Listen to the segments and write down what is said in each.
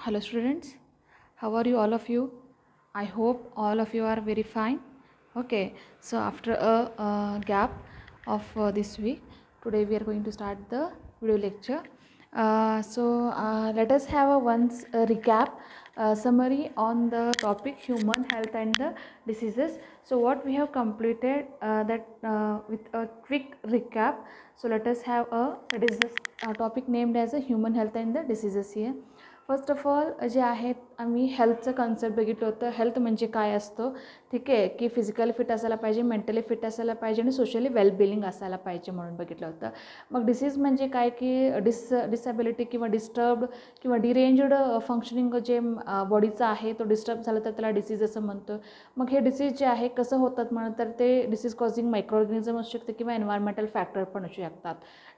Hello students, how are you all of you? I hope all of you are very fine. Okay, so after a gap of this week, today we are going to start the video lecture. Let us have a once a recap summary on the topic human health and the diseases. So what we have completed that with a quick recap. So let us have that is the topic named as a human health and the diseases here. First of all जे आहेत आम्ही हेल्थचं concept बघितलं होतं. Health म्हणजे काय असतं, ठीक आहे, की फिजिकली फिट असायला पाहिजे, मेंटली फिट असायला पाहिजे आणि सोशली वेलबिलिंग असायला पाहिजे म्हणून बघितलं होतं. मग डिसीज म्हणजे काय, की डिसॅबिलिटी किंवा डिस्टर्ब्ड किंवा डिरेंज्ड फंक्शनिंग जे बॉडीचं आहे तो डिस्टर्ब झालं तर त्याला डिसीज असं म्हणतो. मग हे डिसीज जे आहे कसं होतात म्हणून तर ते डिसीज कॉझिंग मायक्रो ऑर्गॅनिझम असू शकते किंवा एन्व्हायरमेंटल फॅक्टर पण असू शकतात.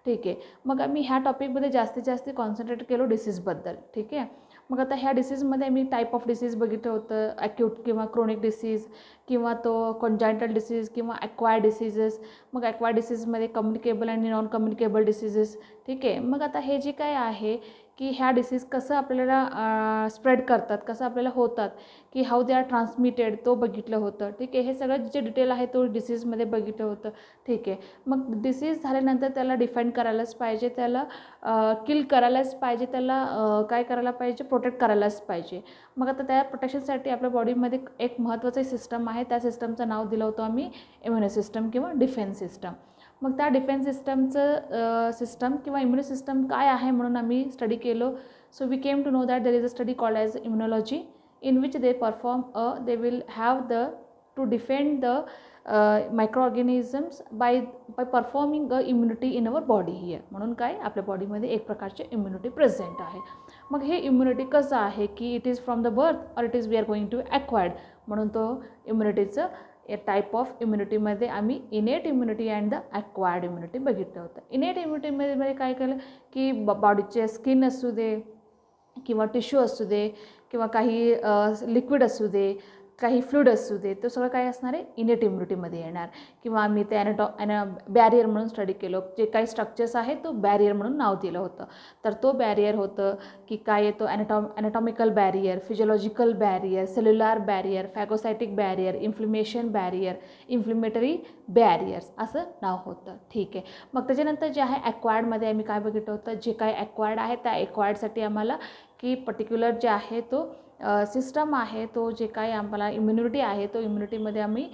ठीक आहे, मग आम्ही ह्या टॉपिकमध्ये जास्तीत जास्त कॉन्सन्ट्रेट केलो डिसीजबद्दल. ठीक आहे, मग आता ह्या डिसीजमध्ये मी टाईप ऑफ डिसीज बघितलं होतं, ॲक्यूट किंवा क्रोनिक डिसीज किंवा तो कॉन्जायंटल डिसीज किंवा ॲक्वायर्ड डिसीजेस. मग ॲक्वायर्ड डिसीजमध्ये कम्युनिकेबल आणि नॉन कम्युनिकेबल डिसीजेस. ठीक आहे, मग आता हे जे काय आहे की ह्या डिसीज कसं आपल्याला स्प्रेड करतात, कसं आपल्याला होतात, की हाऊ दे आर ट्रान्समिटेड तो बघितलं होतं. ठीक आहे, हे सगळं जे डिटेल आहे तो डिसीजमध्ये बघितलं होतं. ठीक आहे, मग डिसीज झाल्यानंतर त्याला डिफाईन करायलाच पाहिजे, त्याला किल करायलाच पाहिजे, त्याला काय करायला पाहिजे, प्रोटेक्ट करायलाच पाहिजे. मग आता त्या प्रोटेक्शनसाठी आपल्या बॉडीमध्ये एक महत्त्वाचं सिस्टम आहे, त्या सिस्टमचं नाव दिलं होतं आम्ही इम्युनो सिस्टम किंवा डिफेन्स सिस्टम. मग त्या डिफेन्स सिस्टम किंवा इम्युनो सिस्टम काय आहे म्हणून आम्ही स्टडी केलो. So we came to know that there is a study called as immunology in which they will have to defend the microorganisms by performing a immunity in our body here. म्हणून काय आपल्या बॉडीमध्ये एक प्रकारचे immunity present आहे. मग हे immunity कसं आहे की it is from the birth or it is we are going to acquired. म्हणून तो इम्युनिटीचं टाईप ऑफ इम्युनिटीमध्ये आम्ही innate immunity and the acquired immunity बघितलं होतं. इनेट इम्युनिटीमध्ये काय केलं की बॉडीचे स्किन असू दे किंवा टिश्यू असू दे किंवा काही लिक्विड असू दे, काही फ्लूइड असू दे, तो सगळं काय असणार आहे इनेट इम्युनिटीमध्ये येणार. किंवा आम्ही ते बॅरियर म्हणून स्टडी केलं, जे काही स्ट्रक्चर्स आहे तो बॅरियर म्हणून नाव दिलं होतं. तर तो बॅरियर होतं की काय येतो anatomical barrier, physiological barrier, cellular barrier, phagocytic barrier, inflammation barrier, inflammatory barriers असं नाव होतं. ठीक आहे, मग त्याच्यानंतर जे आहे ॲक्वायर्डमध्ये आम्ही काय बघितलं होतं, जे काही ॲक्वायर्ड आहे त्या ॲक्वायर्डसाठी आम्हाला की पर्टिक्युलर जे आहे तो सिस्टम आहे, तो जे काही आम्हाला इम्युनिटी आहे तो इम्युनिटीमध्ये आम्ही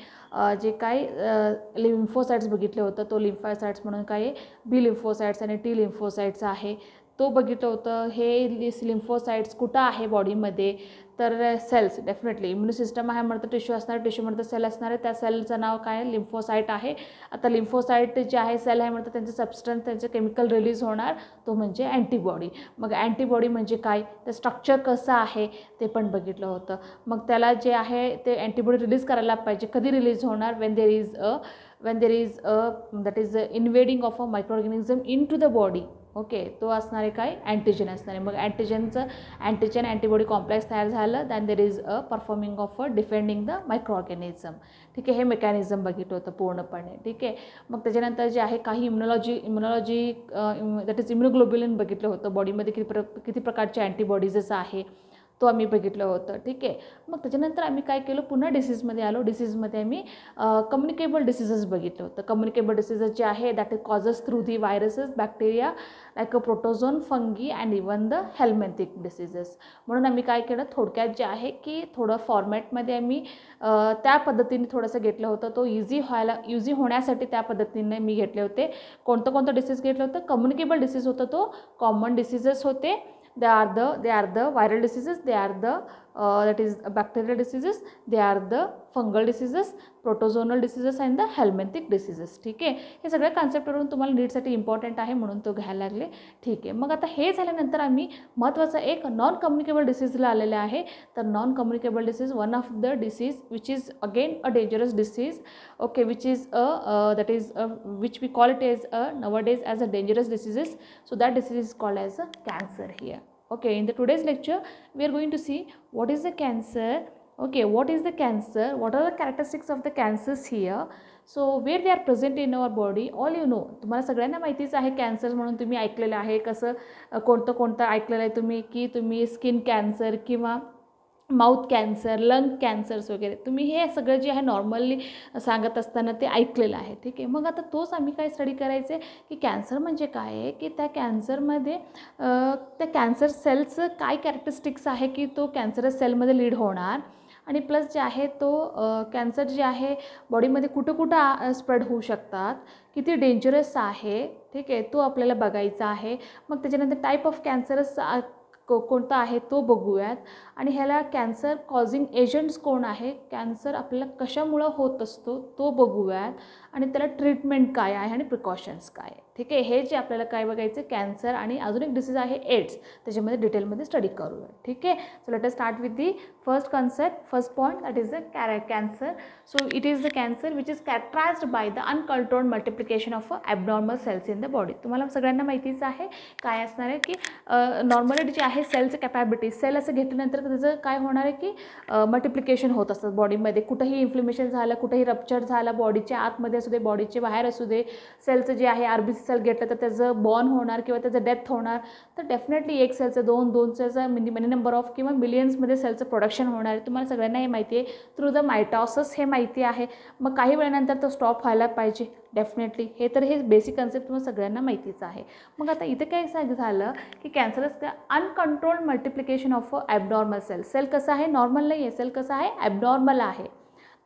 जे काही लिम्फोसाइट्स बघितले होतं, तो लिम्फोसाइट्स म्हणून काय बी लिम्फोसाइट्स आणि टी लिम्फोसाइट्स आहे तो बघितलं होतं. हे लिम्फोसाइट्स कुठं आहे बॉडीमध्ये तर सेल्स डेफिनेटली इम्युनो सिस्टम आहे म्हणतं टिश्यू असणार, टिश्यू म्हणतं सेल असणार आहे, त्या सेलचं नाव काय लिम्फोसाइट आहे. आता लिम्फोसाइट जे आहे सेल आहे म्हणतं त्यांचं सबस्टन्स त्यांचं केमिकल रिलीज होणार तो म्हणजे अँटीबॉडी. मग अँटीबॉडी म्हणजे काय, ते स्ट्रक्चर कसं आहे ते पण बघितलं होतं. मग त्याला जे आहे ते अँटीबॉडी रिलीज करायला पाहिजे, कधी रिलीज होणार when there is that is invading of a microorganism into the body. Okay, तो असणार आहे काय अँटीजन असणार आहे. मग अँटीजन अँटीबॉडी कॉम्प्लेक्स तयार झालं than there is performing of defending the micro organism. ठीक आहे, हे मेकॅनिझम बघितलं होतं पूर्णपणे. ठीक आहे, मग त्याच्यानंतर जे आहे काही इम्युनॉलॉजी दॅट इज इम्युनोग्लोब्युलिन बघितलं होतं. बॉडीमध्ये किती प्रकारचे अँटीबॉडीजेस आहे तो आम्ही बघितलं होतं. ठीक आहे, मग त्याच्यानंतर आम्ही काय केलं, पुन्हा डिसीजमध्ये आलो. डिसीजमध्ये आम्ही कम्युनिकेबल डिसीजेस बघितलं होतं. कम्युनिकेबल डिसीजेस जे आहे that is causes through the viruses, bacteria like a protozoan, fungi and even the helminthic diseases. म्हणून आम्ही काय केलं, थोडक्यात जे आहे की थोडं फॉर्मॅटमध्ये आम्ही त्या पद्धतीने थोडंसं घेतलं होतं. तो इझी होण्यासाठी त्या पद्धतीने मी घेतले होते. कोणतं डिसीज घेतलं होतं, कम्युनिकेबल डिसीज होतं, तो कॉमन डिसीजेस होते. They are the viral diseases, they are the that is bacterial diseases, they are the fungal diseases, protozoal diseases and the helminthic diseases. ठीक आहे, हे सगळ्या कॉन्सेप्टवरून तुम्हाला नीटसाठी इम्पॉर्टंट आहे म्हणून तो घ्यायला लागले. ठीक आहे, मग आता हे झाल्यानंतर आम्ही महत्त्वाचं एक नॉन कम्युनिकेबल डिसीजला आलेले आहे. तर non communicable disease one of the disease which is again a dangerous disease. Okay, which is that is which we call it as nowadays as a dangerous diseases. So that disease is called as a cancer here. Okay, in the today's lecture we are going to see what is the cancer, Okay, what is the cancer? What are the characteristics of the cancers here? So where they are present in our body, all you know. तुम्हाला सगळ्यांना माहितीच आहे cancer म्हणून, तुम्ही ऐकलेलं आहे. कसं कोणतं कोणतं ऐकलेलं आहे तुम्ही, की तुम्ही स्किन कॅन्सर किंवा माउथ कॅन्सर, लंग कॅन्सर्स वगैरे, तुम्ही हे सगळं जे आहे नॉर्मली सांगत असताना ते ऐकलेलं आहे. ठीक आहे, मग आता तोच आम्ही काय स्टडी करायचं आहे की कॅन्सर म्हणजे काय आहे, की त्या कॅन्सरमध्ये त्या कॅन्सर सेलचं काय कॅरेक्टरिस्टिक्स आहे की तो कॅन्सरस सेलमध्ये लीड होणार, आणि प्लस जे आहे तो कॅन्सर जे आहे बॉडीमध्ये कुठं कुठं स्प्रेड होऊ शकतात, किती डेंजरस आहे. ठीक आहे, तो आपल्याला बघायचा आहे. मग त्याच्यानंतर टाईप ऑफ कॅन्सरस कोणता आहे तो बघूयात, आणि ह्याला कॅन्सर कॉझिंग एजंट्स कोण आहे, कॅन्सर आपल्याला कशामुळं होत असतो तो बघूयात, आणि त्याला ट्रीटमेंट काय आहे आणि प्रिकॉशन्स काय आहे. ठीक आहे, हे जे आपल्याला काय बघायचं कॅन्सर, आणि अजून एक डिसीज आहे एड्स, त्याच्यामध्ये डिटेलमध्ये स्टडी करूया. ठीक आहे, so let us start with the first concept, first point, that is the cancer. So it is the cancer which is characterised by the uncontrolled multiplication of abnormal cells in the body. तुम्हाला सगळ्यांना माहितीच आहे काय असणार आहे की normally जे आहे सेलचं कॅपॅबिलिटी, सेल असं घेतल्यानंतर त्याचं काय होणार आहे की मल्टिप्लिकेशन होत असतं बॉडीमध्ये. कुठंही इन्फ्लेमेशन झालं, कुठंही रप्चर झाला, बॉडीच्या आतमध्ये असू दे, बॉडीच्या बाहेर असू दे, सेलचं जे आहे RBC सेल घेतलं तर त्याचं बॉर्न होणार किंवा त्याचं डेथ होणार, तर डेफिनेटली एक सेलचं दोन सेलचं मनी नंबर ऑफ किंवा मिलियन्समध्ये सेलचं प्रोडक्शन होणार आहे. तुम्हाला सगळ्यांना हे माहिती आहे, थ्रू द मायटॉसिस हे माहिती आहे. मग काही वेळानंतर तो स्टॉप व्हायला पाहिजे डेफिनेटली, हे बेसिक कन्सेप्ट तुम्हाला सगळ्यांना माहितीच आहे. मग आता इथे काय झालं की cancerous uncontrolled multiplication of abnormal cell. Cell कसं आहे, नॉर्मल नाही आहे, सेल कसं आहे, ॲबनॉर्मल आहे.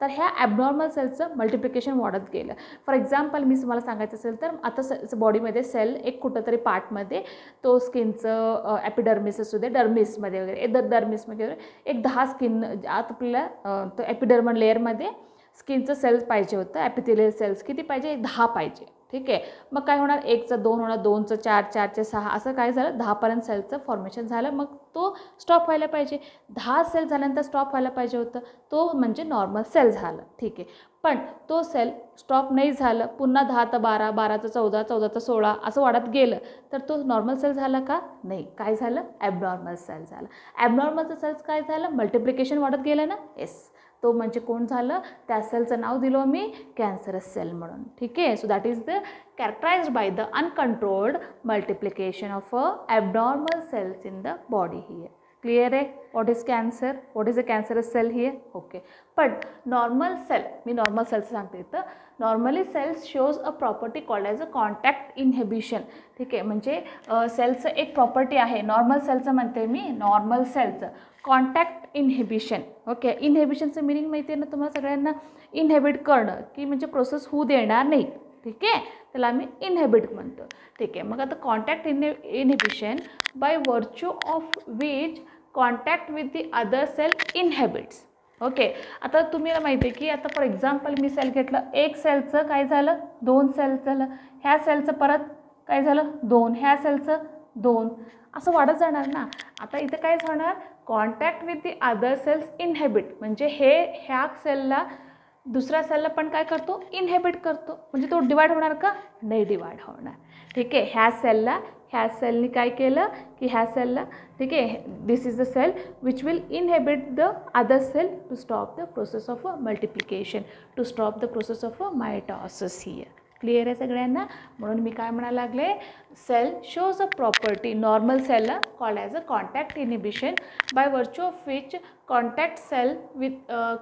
तर ह्या ॲबनॉर्मल सेलचं मल्टिप्लिकेशन वाढत गेलं. फॉर एक्झाम्पल मी तुम्हाला सांगायचं असेल तर आता बॉडीमध्ये सेल एक कुठंतरी पार्टमध्ये, तो स्किनचं एपिडर्मिस असू दे, डर्मिसमध्ये वगैरे, डर्मिसमध्ये वगैरे एक 10 स्किन आता आपल्याला तो एपिडर्मल लेअरमध्ये स्किनचं सेल्स पाहिजे होतं, ॲपिथेलियल सेल्स किती पाहिजे, 10 पाहिजे. ठीक आहे, मग काय होणार, 1चं 2 होणार, 2चं 4, 4चे 6, असं काय झालं, 10पर्यंत सेलचं फॉर्मेशन झालं. मग तो स्टॉप व्हायला पाहिजे, 10 सेल झाल्यानंतर स्टॉप व्हायला पाहिजे होतं, तो म्हणजे नॉर्मल सेल झालं. ठीक आहे, पण तो सेल स्टॉप नाही झालं, पुन्हा 10 तर 12, 12चं 14, 14चं 16 असं वाढत गेलं, तर तो नॉर्मल सेल झाला का, नाही. काय झालं, ॲबनॉर्मल सेल झालं. ॲबनॉर्मलचं सेल्स काय झालं, मल्टिप्लिकेशन वाढत गेलं ना, येस, तो म्हणजे कोण झालं, त्या सेलचं नाव दिलं मी कॅन्सरस सेल म्हणून. ठीक आहे, so that is the characterized by the uncontrolled multiplication of abnormal cells in the body here. Clear आहे, what is cancer, what is a cancerous cell here. Okay, पण नॉर्मल सेल, मी normal cells सांगते, तर normally cells shows a property called as a contact inhibition. ठीक आहे, म्हणजे सेलचं एक property आहे, नॉर्मल सेलचं म्हणते मी, नॉर्मल सेलचं कॉन्टॅक्ट इनहिबिशन. ओके, इनहिबिशनचं मिनिंग माहिती आहे ना तुम्हाला सगळ्यांना, इनहिबिट करणं की म्हणजे प्रोसेस होऊ देणार नाही. ठीक आहे, त्याला आम्ही इनहिबिट म्हणतो. ठीक आहे, मग आता contact inhibition by virtue of which contact with the other cell inhibits. Okay, आता तुम्हाला माहिती आहे की आता फॉर एक्झाम्पल मी सेल घेतलं, एक सेलचं काय झालं, 2 सेल झालं, ह्या सेलचं परत काय झालं, 2, ह्या सेलचं 2, असं वाढत जाणार ना. आता इथं काय होणार, contact with the other cells inhibit, म्हणजे ह्या सेलला दुसऱ्या सेलला पण काय करतो, इनहिबिट करतो, म्हणजे तो डिवाइड होणार का, नाही डिवाइड होणार. ठीक आहे, ह्या सेलनी काय केलं की ह्या सेलला, ठीक आहे, this is the cell which will inhibit the other cell to stop the process of multiplication, to stop the process of mitosis here. Clear आहे सगळ्यांना. म्हणून मी काय म्हणायला लागले, cell shows a property, normal सेलला called as a contact inhibition by virtue of which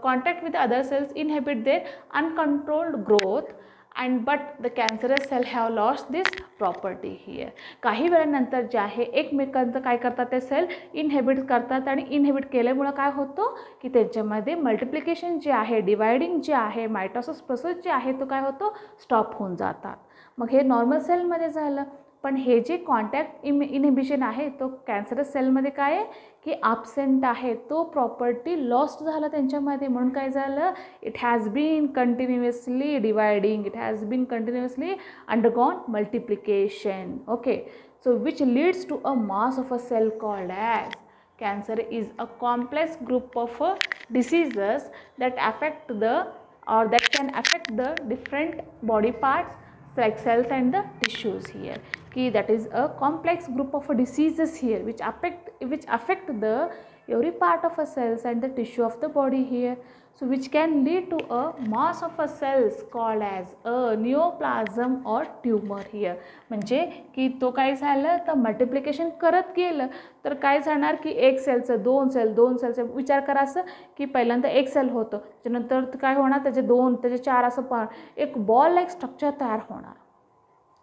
contact with other cells inhibit their uncontrolled growth, and but the cancerous cell have lost this property here. काही वेळानंतर जे आहे एकमेकांचं काय करतात, ते sale inhibit करतात, आणि इनहिबिट केल्यामुळं काय होतं की त्याच्यामध्ये मल्टिप्लिकेशन जे आहे, डिवायडिंग जे आहे, मायटॉसिस प्रोसेस जे आहे तो काय होतो, स्टॉप होऊन जातात. मग हे नॉर्मल सेलमध्ये झालं, पण हे जे कॉन्टॅक्ट इनहिबिशन आहे तो कॅन्सरस सेलमध्ये काय आहे की ॲब्सेंट आहे, तो प्रॉपर्टी लॉस्ट झाला त्यांच्यामध्ये. म्हणून काय झालं, it has been continuously dividing, it has been continuously undergone multiplication. Okay, so which leads to a mass of a cell called as cancer is a complex group of diseases that affect the or that can affect the different body parts, like cells and the tissues here. Ki that is a complex group of diseases here which affect the every part of a cells and the tissue of the body here. So which can lead to a mass of a cells called as a neoplasm or tumor here. म्हणजे की तो काय झालं तर multiplication करत गेलं तर काय जाणार की एक सेलचं दोन सेल विचार करा असं की पहिल्यांदा एक सेल होतं त्याच्यानंतर काय होणार त्याचे दोन त्याचे चार असं एक बॉल लाईक स्ट्रक्चर तयार होणार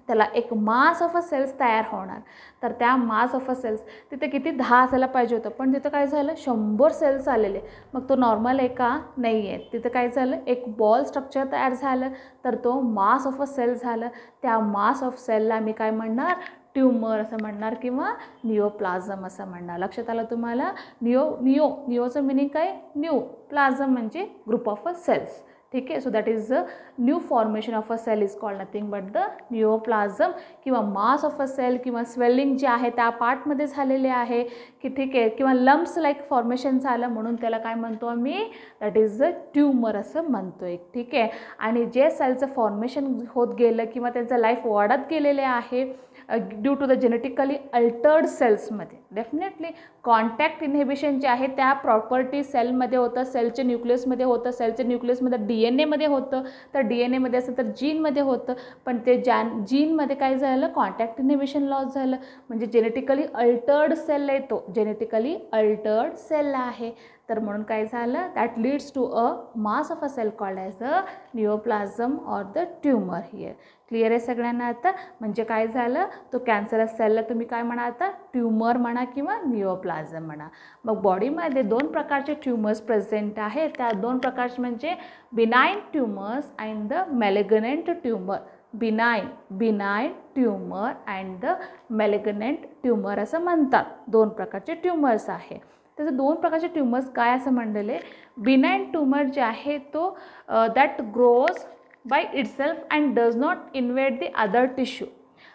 त्याला एक मास ऑफ अ सेल्स तयार होणार तर त्या मास ऑफ अ सेल्स तिथे किती 10 असायला पाहिजे होतं पण तिथं काय झालं 100 सेल्स आलेले मग तो नॉर्मल आहे का नाही आहे तिथं काय झालं एक बॉल स्ट्रक्चर तयार झालं तर तो मास ऑफ अ सेल झालं त्या मास ऑफ सेलला मी काय म्हणणार ट्यूमर असं म्हणणार किंवा निओप्लाझम असं म्हणणार लक्षात आलं तुम्हाला निओचं मिनिंग काय न्यू प्लाझम म्हणजे ग्रुप ऑफ अ सेल्स ठीक आहे so that is the new formation of a cell is called nothing but the neoplasm किंवा मास ऑफ अ सेल किंवा स्वेलिंग जे आहे त्या पार्टमध्ये झालेले आहे की ठीक आहे किंवा लम्प्स लाईक फॉर्मेशन झालं म्हणून त्याला काय म्हणतो आम्ही दॅट इज द ट्यूमर असं म्हणतोय ठीक आहे आणि जे सेलचं फॉर्मेशन होत गेलं किंवा त्यांचं लाईफ वाढत गेलेले आहे due to the genetically altered सेल्समध्ये डेफिनेटली कॉन्टॅक्ट इनहिबिशन जे आहे त्या प्रॉपर्टी सेलमध्ये होतं सेलच्या न्यूक्लियसमध्ये होतं सेलच्या न्यूक्लियसमध्ये DNA होतं तर DNA असं तर जीनमध्ये होतं पण ते जीनमध्ये काय झालं कॉन्टॅक्ट इनहिबिशन लॉस झालं म्हणजे जेनेटिकली अल्टर्ड सेल येतो जेनेटिकली अल्टर्ड सेल आहे तर म्हणून काय झालं that leads to a mass of a cell called as a neoplasm or the tumour here clear आहे सगळ्यांना आता म्हणजे काय झालं तो कॅन्सरस सेलला तुम्ही काय म्हणा आता ट्यूमर म्हणा किंवा निओप्लाझम म्हणा मग बॉडीमध्ये दोन प्रकारचे ट्यूमर्स प्रेझेंट आहे त्या दोन प्रकारचे म्हणजे benign tumours and the malignant tumour benign tumour and the malignant tumour असं म्हणतात दोन प्रकारचे ट्यूमर्स आहे त्याचं दोन प्रकारचे ट्यूमर्स काय असं म्हणलेले बिनाइन ट्यूमर जे आहे तो that grows by itself and does not invade the other tissue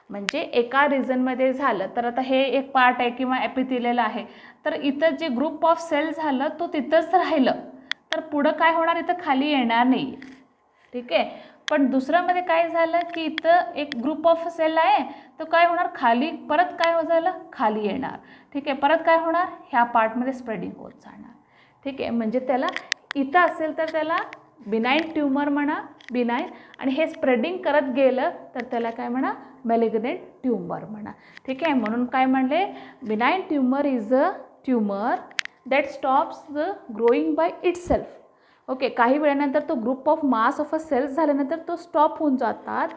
म्हणजे एका रिजनमध्ये झालं तर आता हे एक पार्ट आहे किंवा एपिथेलियल आहे तर इथं जे ग्रुप ऑफ सेल झालं तो तिथंच राहिलं तर पुढं काय होणार इथं खाली येणार नाही ठीक आहे पण दुसऱ्यामध्ये काय झालं की इथं एक ग्रुप ऑफ सेल आहे तो काय होणार खाली परत काय झालं खाली येणार ठीक आहे परत काय होणार ह्या पार्टमध्ये स्प्रेडिंग होत जाणार ठीक आहे म्हणजे त्याला इथं असेल तर त्याला बिनाइन ट्यूमर म्हणा बिनाइन आणि हे स्प्रेडिंग करत गेलं तर त्याला काय म्हणा मॅलिग्नंट ट्यूमर म्हणा ठीक आहे म्हणून काय म्हणले benign tumour is a tumour that stops the growing by itself okay काही वेळानंतर तो group of mass of a cells झाल्यानंतर तो स्टॉप होऊन जातात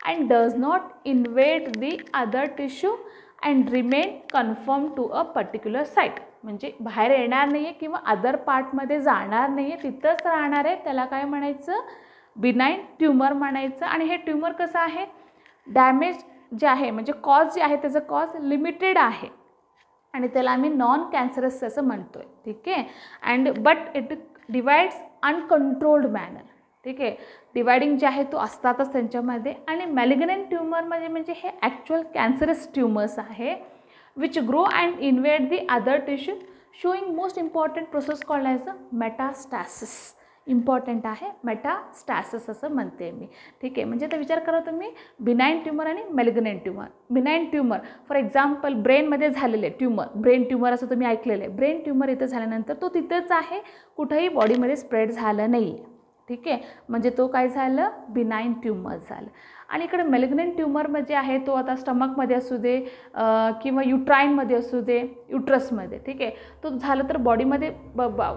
and does not invade the other tissue and remain confirm to a particular site म्हणजे बाहेर येणार नाही आहे किंवा अदर पार्टमध्ये जाणार नाही आहे तिथंच राहणार आहे त्याला काय म्हणायचं बिनाइन ट्यूमर म्हणायचं आणि हे ट्यूमर कसं आहे डॅमेज जे आहे म्हणजे कॉज जे आहे त्याचं कॉज लिमिटेड आहे आणि त्याला आम्ही नॉन कॅन्सरस असं म्हणतो आहे ठीक आहे and but it divides uncontrolled manner ठीक आहे डिवायडिंग जे आहे तो असतातच त्यांच्यामध्ये आणि मॅलिग्नंट ट्यूमरमध्ये म्हणजे हे ॲक्च्युअल कॅन्सरस ट्यूमर्स आहे which grow and invade the other tissue showing most important process called as a metastasis important आहे मेटास्टॅसिस असं म्हणते मी ठीक आहे म्हणजे आता विचार करा तुम्ही बिनाइन ट्यूमर आणि malignant tumour benign tumour for example ब्रेनमध्ये झालेले ट्यूमर ब्रेन ट्यूमर असं तुम्ही ऐकलेलं आहे ब्रेन ट्यूमर इथं झाल्यानंतर तो तिथेच आहे कुठंही बॉडीमध्ये स्प्रेड झालं नाही ठीक आहे म्हणजे तो काय झालं बिनाइन ट्यूमर झालं आणि इकडे मॅलिग्नंट ट्यूमर म्हणजे आहे तो आता स्टमकमध्ये असू दे किंवा युट्राईनमध्ये असू दे युट्रसमध्ये ठीक आहे तो झालं तर बॉडीमध्ये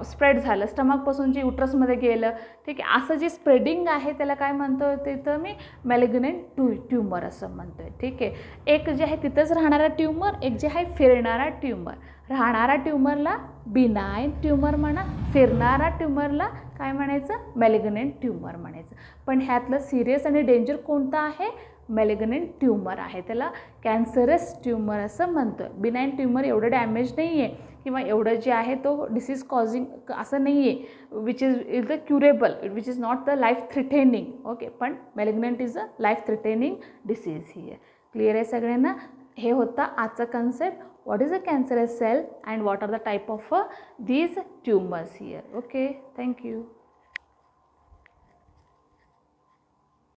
स्प्रेड झालं स्टमकपासून जे युट्रसमध्ये गेलं ठीक आहे असं जे स्प्रेडिंग आहे त्याला काय म्हणतो तिथं मी मॅलिग्नंट ट्यूमर असं म्हणतो आहे ठीक आहे एक जे आहे तिथंच राहणारा ट्यूमर एक जे आहे फिरणारा ट्यूमर राहणारा ट्यूमरला बिनाइन ट्यूमर म्हणा फिरणारा ट्यूमरला काय म्हणायचं मॅलिग्नंट ट्यूमर म्हणायचं पण ह्यातलं सिरियस आणि डेंजर कोणतं आहे मॅलिग्नंट ट्यूमर आहे त्याला कॅन्सरस ट्यूमर असं म्हणतो आहे बिनाइन ट्यूमर एवढं डॅमेज नाही आहे किंवा एवढं जे आहे तो डिसीज कॉझिंग असं नाही आहे which is the curable which is not the life threatening okay पण malignant is a life threatening disease ही आहे क्लिअर आहे सगळ्यांना हे होता आजचा concept what is a cancerous cell and what are the type of these tumors here okay thank you